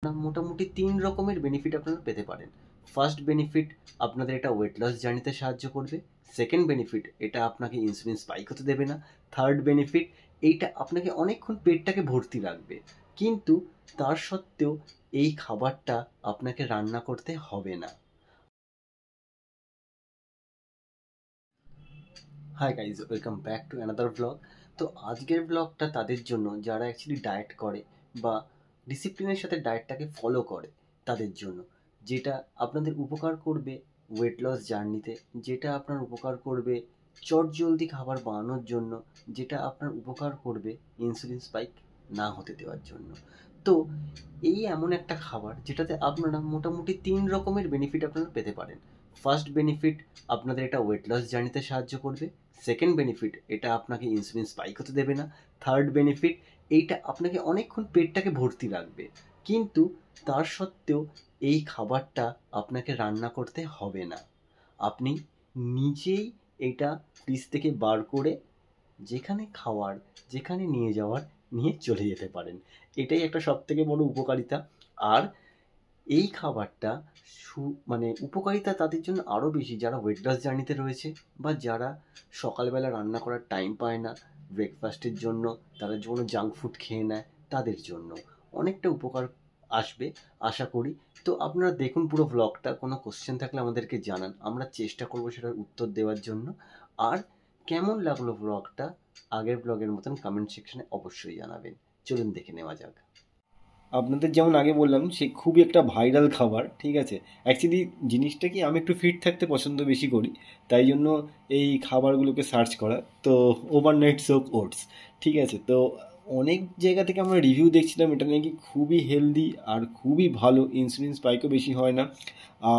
মোটামুটি ৩ রকমের বেনিফিট আপনারা পেতে পারেন। ফার্স্ট বেনিফিট, আপনাদের এটা ওয়েট লস জার্নিতে সাহায্য করবে। সেকেন্ড বেনিফিট, এটা আপনাকে ইনসুলিন স্পাইক হতে দেবে না। থার্ড বেনিফিট, এইটা আপনাকে অনেকক্ষণ পেটটাকে ভর্তি রাখবে। কিন্তু তার সত্ত্বেও এই খাবারটা আপনাকে রান্না করতে হবে না। Hi guys, welcome back to another blog. তো আজকের ব্লগটা তাদের জন্য যারা অ্যাকচুয়ালি ডায়েট করে বা ডিসিপ্লিনের সাথে ডায়েটটাকে ফলো করে তাদের জন্য, যেটা আপনাদের উপকার করবে ওয়েট লস জার্নিতে, যেটা আপনার উপকার করবে চটজলদি খাবার বানানোর জন্য, যেটা আপনার উপকার করবে ইনসুলিন স্পাইক না হতে দেওয়ার জন্য। তো এই এমন একটা খাবার যেটাতে আপনারা মোটামুটি ৩ রকমের বেনিফিট আপনারা পেতে পারেন। ফার্স্ট বেনিফিট, আপনাদের এটা ওয়েট লস জার্নিতে সাহায্য করবে। সেকেন্ড বেনিফিট, এটা আপনাকে ইনসুলিন স্পাইক হতে দেবে না। থার্ড বেনিফিট, এইটা আপনাকে অনেকক্ষণ পেটটাকে ভর্তি রাখবে। কিন্তু তার সত্ত্বেও এই খাবারটা আপনাকে রান্না করতে হবে না। আপনি নিজেই এটা ফ্রিজ থেকে বার করে যেখানে খাওয়ার, যেখানে নিয়ে যাওয়ার নিয়ে চলে যেতে পারেন। এটাই একটা সবথেকে বড় উপকারিতা। আর এই খাবারটা মানে উপকারিতা তাদের জন্য আরও বেশি যারা ওয়েট লস জার্নিতে রয়েছে বা যারা সকালবেলা রান্না করার টাইম পায় না ব্রেকফাস্টের জন্য, তারা কোনো জাঙ্ক ফুড খেয়ে নেয়, তাদের জন্য অনেকটা উপকার আসবে আশা করি। তো আপনারা দেখুন পুরো ব্লগটা, কোনো কোশ্চেন থাকলে আমাদেরকে জানান, আমরা চেষ্টা করবো সেটার উত্তর দেওয়ার জন্য। আর কেমন লাগলো ব্লগটা আগের ব্লগের মতন কমেন্ট সেকশনে অবশ্যই জানাবেন। চলুন দেখে নেওয়া যাক। আপনাদের যেমন আগে বললাম, সে খুবই একটা ভাইরাল খাবার, ঠিক আছে। অ্যাকচুয়ালি জিনিসটা কি, আমি একটু ফিট থাকতে পছন্দ বেশি করি, তাই জন্য এই খাবারগুলোকে সার্চ করা। তো ওভারনাইট সোক ওটস, ঠিক আছে। তো অনেক জায়গা থেকে আমরা রিভিউ দেখছিলাম, এটা নাকি খুবই হেলদি আর খুবই ভালো, ইনসুলিন স্পাইকও বেশি হয় না,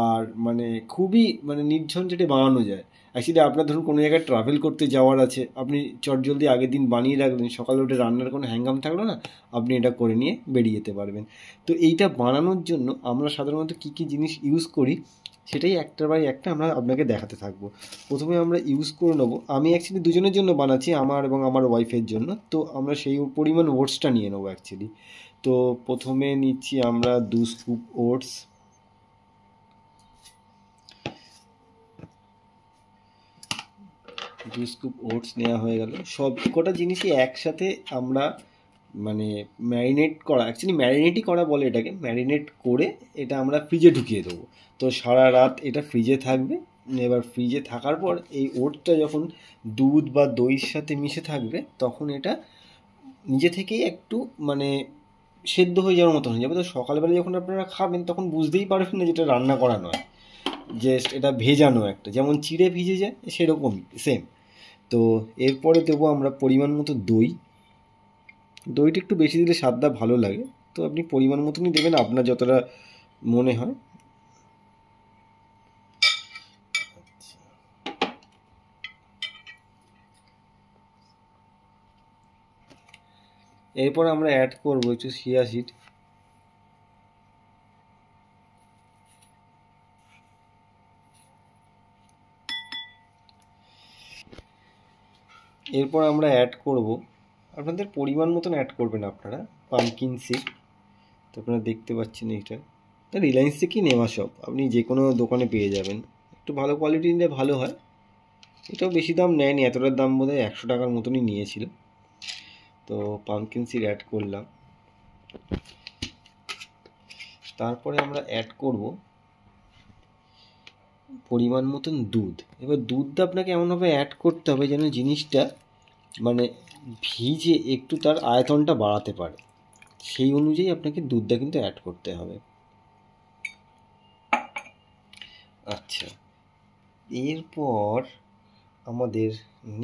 আর মানে খুবই নির্ঝঞ্ঝাটে বানানো যায়। অ্যাকচুয়ালি আপনার ধরুন কোনো জায়গায় ট্রাভেল করতে যাওয়ার আছে, আপনি চটজলদি আগের দিন বানিয়ে রাখলেন, সকালে উঠে রান্নার কোনো হ্যাঙ্গাম থাকলো না, আপনি এটা করে নিয়ে বেরিয়ে যেতে পারবেন। তো এইটা বানানোর জন্য আমরা সাধারণত কী কী জিনিস ইউজ করি সেটাই একটার বাই একটা আমরা আপনাকে দেখাতে থাকবো। প্রথমে আমরা ইউজ করে নেবো, আমি অ্যাকচুয়ালি দুজনের জন্য বানাচ্ছি, আমার এবং আমার ওয়াইফের জন্য। তো আমরা সেই পরিমাণ ওটসটা নিয়ে নেবো অ্যাকচুয়ালি। তো প্রথমে নিচ্ছি আমরা 2 স্কুপ ওটস। দু স্কুপ ওটস নেওয়া হয়ে গেল। সব কটা জিনিসই একসাথে আমরা ম্যারিনেট করা, অ্যাকচুয়ালি ম্যারিনেটই করা বলে এটাকে, ম্যারিনেট করে এটা আমরা ফ্রিজে ঢুকিয়ে দেবো। তো সারা রাত এটা ফ্রিজে থাকবে। এবার ফ্রিজে থাকার পর এই ওটসটা যখন দুধ বা দইয়ের সাথে মিশে থাকবে, তখন এটা নিজে থেকেই একটু সেদ্ধ হয়ে যাওয়ার মতো হয়ে যাবে। তো সকালবেলা যখন আপনারা খাবেন তখন বুঝতেই পারবেন না যেটা রান্না করা নয়, জাস্ট এটা ভেজানো একটা, যেমন চিড়ে ভিজে যায় সেরকমই সেম। তো এরপরে দেবো আমরা পরিমাণ মতো দই। দইটা একটু বেশি দিলে স্বাদটা ভালো লাগে, তো আপনি পরিমাণ মতনই দেবেন আপনার যতটা মনে হয়। এরপর আমরা অ্যাড করবো একটু চিয়া সিড। এরপর আমরা অ্যাড করব, আপনাদের পরিমাণ মতন অ্যাড করবেন আপনারা, পামকিন সিড। তো আপনারা দেখতে পাচ্ছেন এইটা রিলায়েন্স থেকেই নেওয়া, সব আপনি যে কোনো দোকানে পেয়ে যাবেন। একটু ভালো কোয়ালিটি নিলে ভালো হয়। এটাও বেশি দাম নেয়নি, এতটার দাম বোধহয় 100 টাকার মতনই নিয়েছিল। তো পামকিন সিড অ্যাড করলাম। তারপরে আমরা অ্যাড করব পরিমাণ মতন দুধ। এবার দুধটা আপনাকে এমনভাবে অ্যাড করতে হবে যেন জিনিসটা ভিজে একটু তার আয়তনটা বাড়াতে পারে, সেই অনুযায়ী আপনাকে দুধটা কিন্তু অ্যাড করতে হবে। আচ্ছা, এরপর আমাদের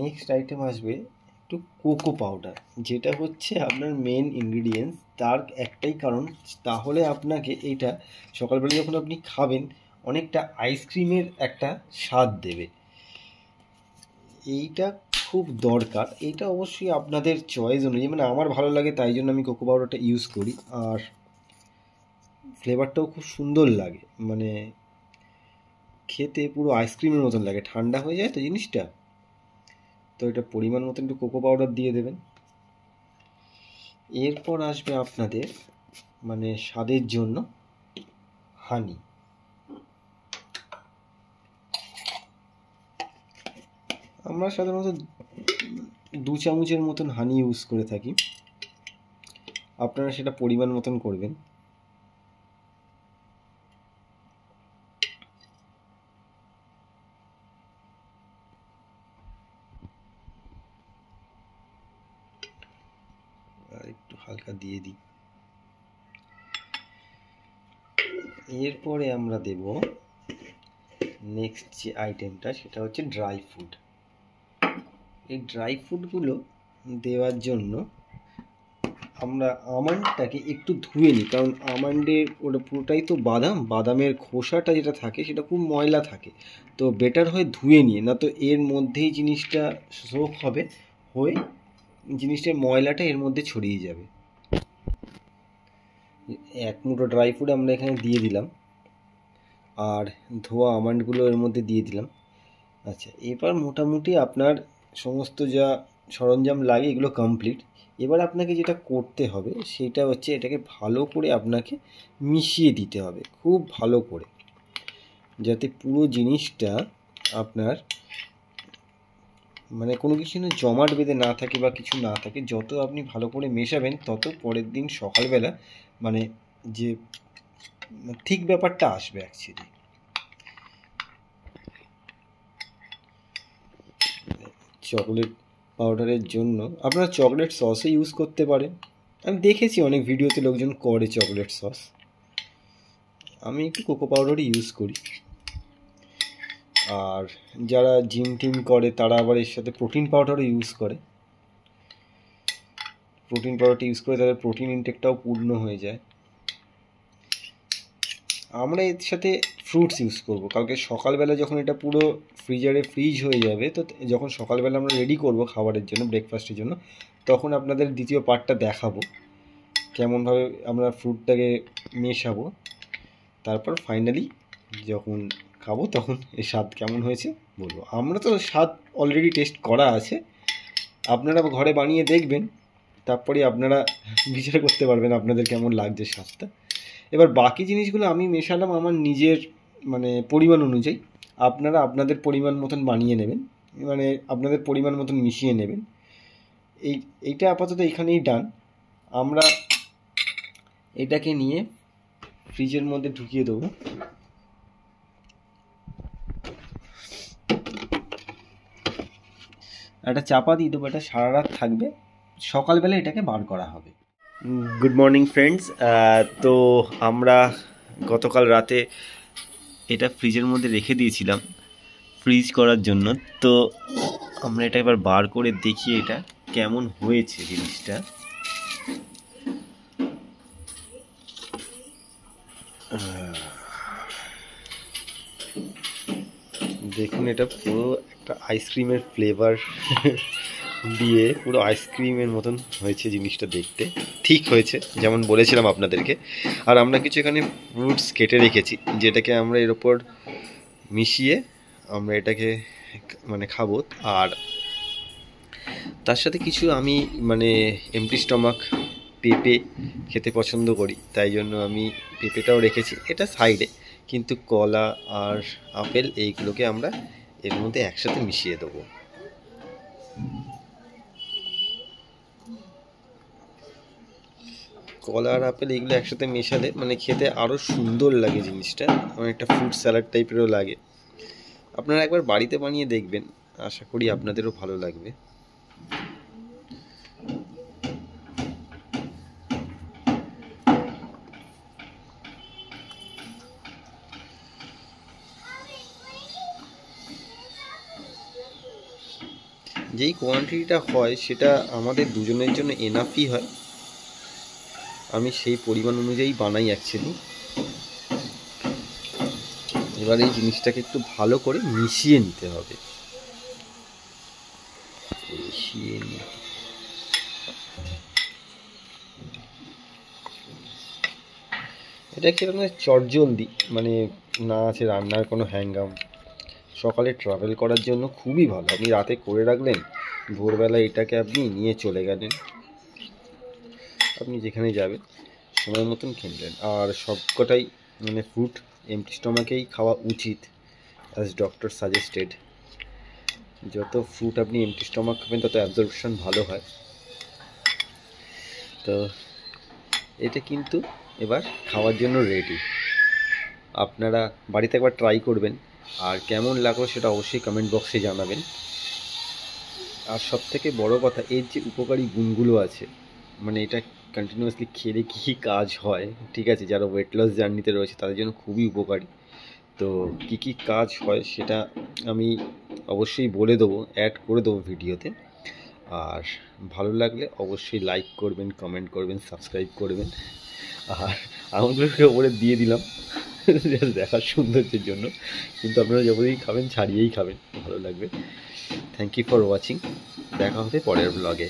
নেক্সট আইটেম আসবে একটু কোকো পাউডার, যেটা হচ্ছে আপনার মেন ইনগ্রিডিয়েন্টস। তার একটাই কারণ, তাহলে আপনাকে এইটা সকালবেলা যখন আপনি খাবেন অনেকটা আইসক্রিমের একটা স্বাদ দেবে। এইটা খুব দরকার। এইটা অবশ্যই আপনাদের চয়েস অনুযায়ী, আমার ভালো লাগে তাই জন্য আমি কোকো পাউডারটা ইউজ করি, আর ফ্লেভারটাও খুব সুন্দর লাগে, খেতে পুরো আইসক্রিমের মতন লাগে, ঠান্ডা হয়ে যায় তো জিনিসটা। তো এটা পরিমাণ মতো একটু কোকো পাউডার দিয়ে দেবেন। এরপর আসবে আপনাদের মানে স্বাদের জন্য হানি। আমরা সাধারণত 2 চামচের মতন হানি ইউজ করে থাকি, আপনারা সেটা পরিমাণ মতন করবেন। আর একটু হালকা দিয়ে দিই। এরপরে আমরা দেব নেক্সট যে আইটেমটা, সেটা হচ্ছে ড্রাই ফ্রুট। এই ড্রাই ফ্রুটগুলো দেওয়ার জন্য আমরা আমন্ডটাকে একটু ধুয়ে নিই, কারণ আমন্ডের ওটা পুরোটাই তো বাদামের খোসাটা যেটা থাকে সেটা খুব ময়লা থাকে, তো বেটার হয় ধুয়ে নিয়ে, না তো এর মধ্যেই জিনিসটা সোক হবে, হয়ে জিনিসটার ময়লাটা এর মধ্যে ছড়িয়ে যাবে। 1 মুঠো ড্রাই ফ্রুট আমরা এখানে দিয়ে দিলাম, আর ধোয়া আমন্ডগুলো এর মধ্যে দিয়ে দিলাম। আচ্ছা, এবার মোটামুটি আপনার সমস্ত যা সরঞ্জাম লাগে এগুলো কমপ্লিট। এবার আপনাকে যেটা করতে হবে সেটা হচ্ছে এটাকে ভালো করে আপনাকে মিশিয়ে দিতে হবে, খুব ভালো করে, যাতে পুরো জিনিসটা আপনার মানে কোনো কিছু যেন জমাট বেঁধে না থাকে বা কিছু না থাকে। যত আপনি ভালো করে মেশাবেন তত পরের দিন সকালবেলা মানে যে ঠিক ব্যাপারটা আসবে অ্যাকচুয়ালি। চকলেট পাউডারের জন্য আপনারা চকলেট সসও ইউজ করতে পারেন, আমি দেখেছি অনেক ভিডিওতে লোকজন করে চকলেট সস। আমি একটু কোকো পাউডারই ইউজ করি। আর যারা জিম টিম করে তারা আবার এর সাথে প্রোটিন পাউডারও ইউজ করে। প্রোটিন পাউডারটা ইউজ করে তাদের প্রোটিন ইনটেকটাও পূর্ণ হয়ে যায়। আমরা এর সাথে ফ্রুটস ইউজ করব। কালকে সকালবেলা যখন এটা পুরো ফ্রিজারে ফ্রিজ হয়ে যাবে, তো যখন সকালবেলা আমরা রেডি করব খাবারের জন্য, ব্রেকফাস্টের জন্য, তখন আপনাদের দ্বিতীয় পার্টটা দেখাবো কেমনভাবে আমরা ফ্রুটটাকে মেশাবো। তারপর ফাইনালি যখন খাবো তখন এর স্বাদ কেমন হয়েছে বলবো। আমরা তো স্বাদ অলরেডি টেস্ট করা আছে, আপনারা ঘরে বানিয়ে দেখবেন, তারপরে আপনারা বিচার করতে পারবেন আপনাদের কেমন লাগছে স্বাদটা। এবার বাকি জিনিসগুলো আমি মেশালাম আমার নিজের মানে পরিমাণ অনুযায়ী, আপনারা আপনাদের পরিমাণ মতন বানিয়ে নেবেন, মানে আপনাদের পরিমাণ মতন মিশিয়ে নেবেন। এইটা আপাতত এখানেই ডান। আমরা এটাকে নিয়ে ফ্রিজের মধ্যে ঢুকিয়ে দেবো। একটা চাপা দিয়ে দেবো, এটা সারা রাত থাকবে, সকালবেলা এটাকে বার করা হবে। Good morning friends. তো আমরা গতকাল রাতে এটা ফ্রিজের মধ্যে রেখে দিয়েছিলাম ফ্রিজ করার জন্য, তো আমরা এটা এবার বার করে দেখি এটা কেমন হয়েছে জিনিসটা। দেখুন, এটা পুরো একটা আইসক্রিমের ফ্লেভার দিয়ে পুরো আইসক্রিমের মতন হয়েছে জিনিসটা, দেখতে ঠিক হয়েছে যেমন বলেছিলাম আপনাদেরকে। আর আমরা কিছু এখানে ফ্রুটস কেটে রেখেছি, যেটাকে আমরা এর ওপর মিশিয়ে আমরা এটাকে মানে খাবো। আর তার সাথে কিছু আমি মানে এমটি স্টমাক পেঁপে খেতে পছন্দ করি, তাই জন্য আমি পেঁপেটাও রেখেছি এটা সাইডে। কিন্তু কলা আর আপেল এইগুলোকে আমরা এর মধ্যে একসাথে মিশিয়ে দেবো। কলা আর আপেল এইগুলো একসাথে মেশালে মানে খেতে আরও সুন্দর লাগে জিনিসটা, অনেকটা ফ্রুট স্যালাড টাইপেরও লাগে। আপনারা একবার বাড়িতে বানিয়ে দেখবেন, আশা করি আপনাদেরও ভালো লাগবে। যেই কোয়ান্টিটিটা হয় সেটা আমাদের দুজনের জন্য এনাফই হয়, আমি সেই পরিমাণ অনুযায়ী বানাই অ্যাকচুয়ালি। এবার এই জিনিসটাকে একটু ভালো করে মিশিয়ে নিতে হবে। এটা কি মানে চটজলদি, মানে না আছে রান্নার কোনো হ্যাঙ্গাম, সকালে ট্রাভেল করার জন্য খুবই ভালো। আপনি রাতে করে রাখলেন, ভোরবেলা এটাকে আপনি নিয়ে চলে গেলেন, আপনি যেখানে যাবেন সময় মতন খেয়ে নিলেন। আর সবকটাই মানে ফ্রুট এমটি স্টমাকেই খাওয়া উচিত, অ্যাজ ডক্টর সাজেস্টেড। যত ফ্রুট আপনি এমটি স্টমাক খাবেন তত অ্যাবজর্পশন ভালো হয়। তো এটা কিন্তু এবার খাওয়ার জন্য রেডি। আপনারা বাড়িতে একবার ট্রাই করবেন, আর কেমন লাগলো সেটা অবশ্যই কমেন্ট বক্সে জানাবেন। আর সবথেকে বড় কথা, এর যে উপকারী গুণগুলো আছে, মানে এটা কন্টিনিউয়াসলি খেলে কী কাজ হয়, ঠিক আছে, যারা ওয়েট লস জার্নিতে রয়েছে তাদের জন্য খুবই উপকারী। তো কী কী কাজ হয় সেটা আমি অবশ্যই বলে দেবো, অ্যাড করে দেবো ভিডিওতে। আর ভালো লাগলে অবশ্যই লাইক করবেন, কমেন্ট করবেন, সাবস্ক্রাইব করবেন। আর আঙুলগুলোকে ওপরে দিয়ে দিলাম দেখার সৌন্দর্যের জন্য, কিন্তু আপনারা যখনই খাবেন ছাড়িয়েই খাবেন, ভালো লাগবে। Thank you for watching. দেখা হবে পরের ব্লগে।